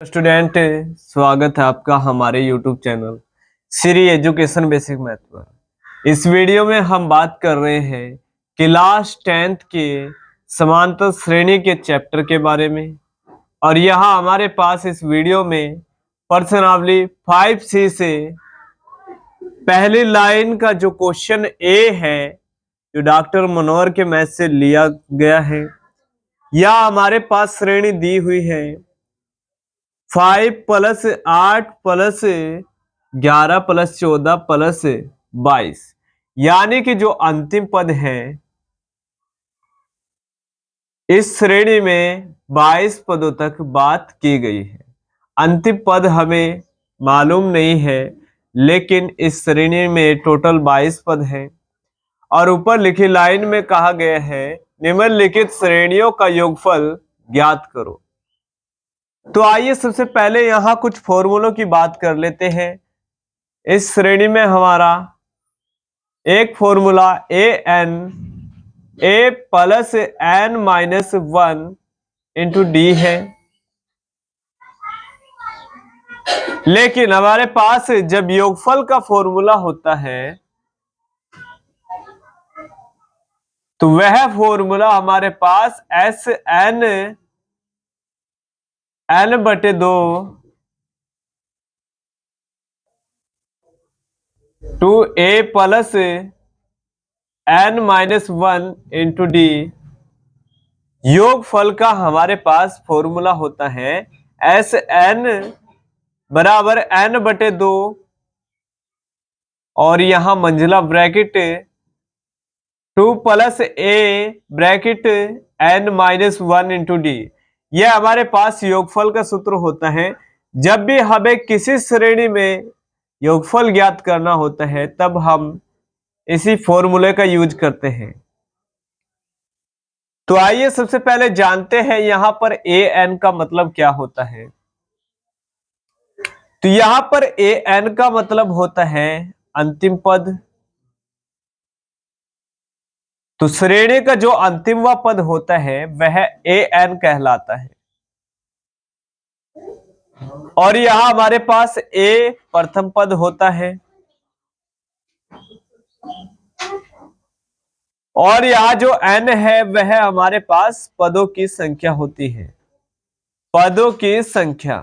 Student, स्वागत है आपका हमारे YouTube channel Shri education basic math पर। इस वीडियो में हम बात कर रहे हैं क्लास 10th के समांतर श्रेणी के चैप्टर के बारे में। और यहाँ हमारे पास इस वीडियो में प्रश्नावली 5C से पहली लाइन का जो क्वेश्चन ए है, जो डॉक्टर मनोहर के मैथ से लिया गया है, या हमारे पास श्रेणी दी हुई है 5 + 8 + 11 + 14 + 22, यानी कि जो अंतिम पद है इस श्रेणी में 22 पदों तक बात की गई है। अंतिम पद हमें मालूम नहीं है, लेकिन इस श्रेणी में टोटल 22 पद हैं। और ऊपर लिखी लाइन में कहा गया है निम्नलिखित श्रेणियों का योगफल ज्ञात करो। तो आइए सबसे पहले यहां कुछ फॉर्मूलों की बात कर लेते हैं। इस श्रेणी में हमारा एक फॉर्मूला a + n-1 × d है, लेकिन हमारे पास जब योगफल का फॉर्मूला होता है तो वह फॉर्मूला हमारे पास Sn n/2 2a + n-1 × d योगफल का हमारे पास फॉर्मूला होता है Sn = n/2 और यहां मंझला bracket 2 + a bracket n-1 × d। यह हमारे पास योगफल का सूत्र होता है। जब भी हमें किसी श्रेणी में योगफल ज्ञात करना होता है तब हम इसी फॉर्मूले का यूज करते हैं। तो आइए सबसे पहले जानते हैं यहां पर an का मतलब क्या होता है। तो यहां पर an का मतलब होता है अंतिम पद। तो श्रेणी का जो अंतिम पद होता है वह an कहलाता है। और यहां हमारे पास a प्रथम पद होता है और यहां जो n है वह हमारे पास पदों की संख्या होती है, पदों की संख्या।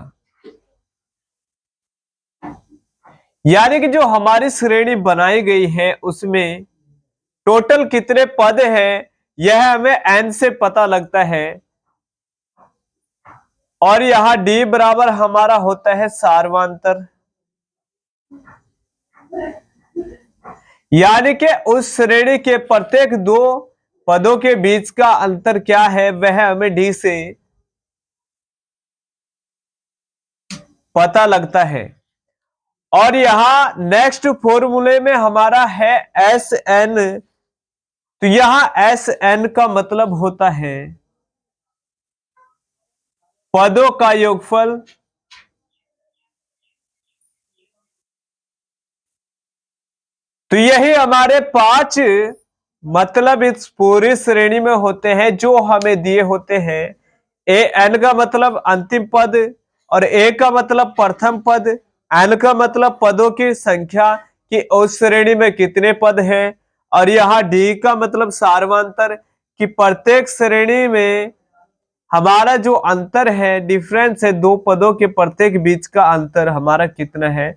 यानी कि जो हमारी श्रेणी बनाई गई है उसमें टोटल कितने पद हैं यह हमें n से पता लगता है। और यहां d बराबर हमारा होता है सार्वंतर, यानी कि उस श्रेणी के प्रत्येक दो पदों के बीच का अंतर क्या है वह हमें d से पता लगता है। और यहां नेक्स्ट फॉर्मूले में हमारा है Sn। तो यहां Sn का मतलब होता है पदों का योगफल। तो यही हमारे 5 मतलब इस पूरी श्रेणी में होते हैं जो हमें दिए होते हैं। an का मतलब अंतिम पद, और a का मतलब प्रथम पद, n का मतलब पदों की संख्या कि उस श्रेणी में कितने पद हैं, और यहां d का मतलब सार्वंतर कि प्रत्येक श्रेणी में हमारा जो अंतर है, डिफरेंस है, दो पदों के प्रत्येक बीच का अंतर हमारा कितना है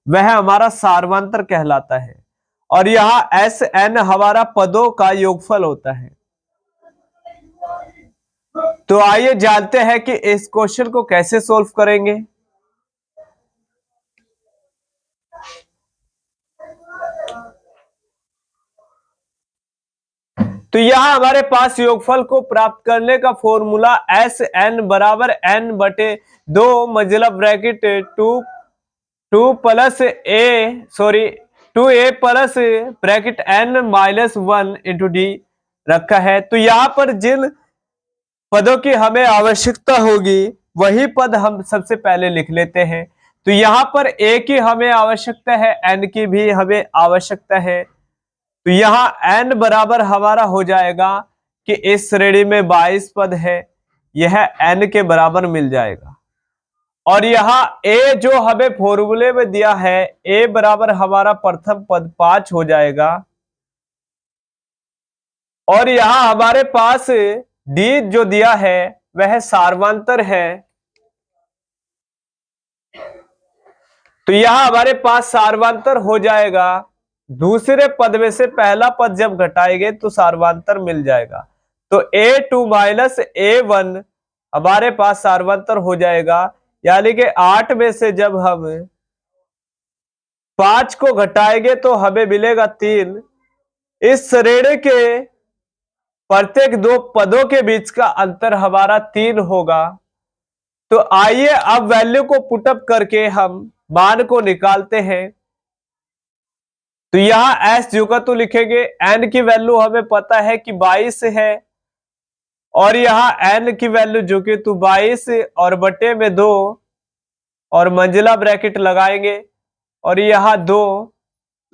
वह हमारा सार्वंतर कहलाता है। और यहां Sn हमारा पदों का योगफल होता है। तो आइए जानते हैं कि इस क्वेश्चन को कैसे सोल्व करेंगे। तो यहां हमारे पास योगफल को प्राप्त करने का फॉर्मूला Sn = n/2 मंझला bracket 2a + bracket n-1 × d रखा है। तो यहां पर जिन पदों की हमें आवश्यकता होगी वही पद हम सबसे पहले लिख लेते हैं। तो यहां पर a की हमें आवश्यकता है, n की भी हमें आवश्यकता है। तो यहां n बराबर हमारा हो जाएगा कि इस श्रेणी में 22 पद है, यह n के बराबर मिल जाएगा। और यहाँ ए जो हमें फॉर्मूले में दिया है, ए बराबर हमारा प्रथम पद 5 हो जाएगा, और यहाँ हमारे पास डी जो दिया है वह सार्वंतर है। तो यहां हमारे पास सार्वंतर हो जाएगा, दूसरे पद में से पहला पद जब घटाएंगे तो सार्वंतर मिल जाएगा। तो a2 माइनस a1 हमारे पास सार्वंतर हो जाएगा, यानी कि 8 में से जब हम 5 को घटाएंगे तो हमें मिलेगा 3। इस श्रेणी के प्रत्येक दो पदों के बीच का अंतर हमारा 3 होगा। तो आइए अब वैल्यू को पुटअप करके हम मान को निकालते हैं। तो यहां एस जो का तो लिखेंगे, एन की वैल्यू हमें पता है कि 22 है, और यहां एन की वैल्यू जो कि तो 22 और बटे में 2 और मंजिला ब्रैकेट लगाएंगे, और यहां 2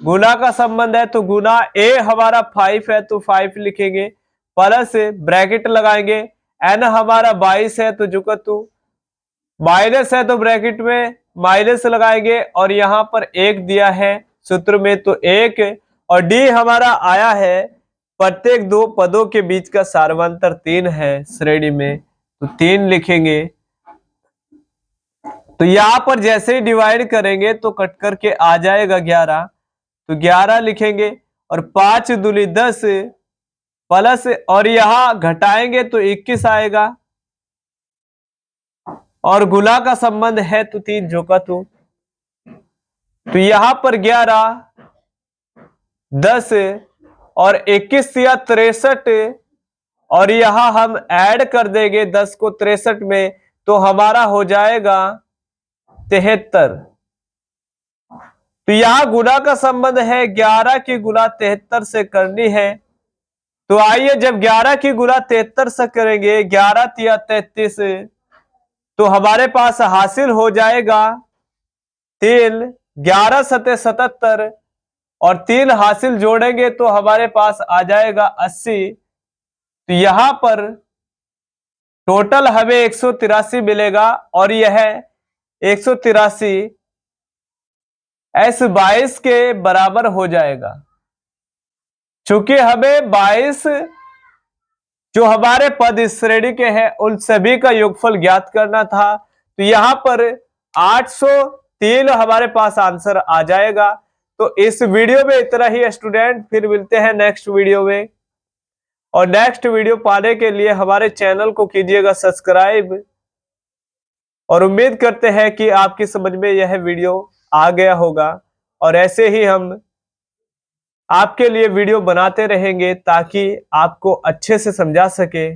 गुना का संबंध है तो गुना ए हमारा 5 है तो 5 लिखेंगे, प्लस ब्रैकेट लगाएंगे, एन हमारा 22 है तो जो का तो माइनस है तो ब्रैकेट में माइनस लगाएंगे, और यहां पर 1 दिया है सूत्र में तो 1, और डी हमारा आया है प्रत्येक दो पदों के बीच का सार्वंतर 3 है श्रेणी में, तो 3 लिखेंगे। तो यहां पर जैसे ही डिवाइड करेंगे तो कट करके आ जाएगा 11, तो 11 लिखेंगे, और 5 दूनी 10 प्लस, और यहां घटाएंगे तो 21 आएगा, और गुना का संबंध है तो 3 जो का तो यहां पर 11 10 और 21 या 63, और यहां हम ऐड कर देंगे 10 को 63 में तो हमारा हो जाएगा 73। तो यहां गुना का संबंध है 11 की गुना 73 से करनी है। तो आइए जब 11 की गुना 73 से करेंगे, 11 तिया 33, तो हमारे पास हासिल हो जाएगा 3, 11 सते 77, और 3 हासिल जोड़ेंगे तो हमारे पास आ जाएगा 80। तो यहां पर टोटल हमें 183 मिलेगा, और यह 183 S22 के बराबर हो जाएगा। चूंकि हमें 22 जो हमारे पद इस श्रेणी के हैं उन सभी का योगफल ज्ञात करना था, तो यहां पर 803 हमारे पास आंसर आ जाएगा। तो इस वीडियो में इतना ही स्टूडेंट, फिर मिलते हैं नेक्स्ट वीडियो में, और नेक्स्ट वीडियो पाने के लिए हमारे चैनल को कीजिएगा सब्सक्राइब, और उम्मीद करते हैं कि आपकी समझ में यह वीडियो आ गया होगा, और ऐसे ही हम आपके लिए वीडियो बनाते रहेंगे ताकि आपको अच्छे से समझा सके।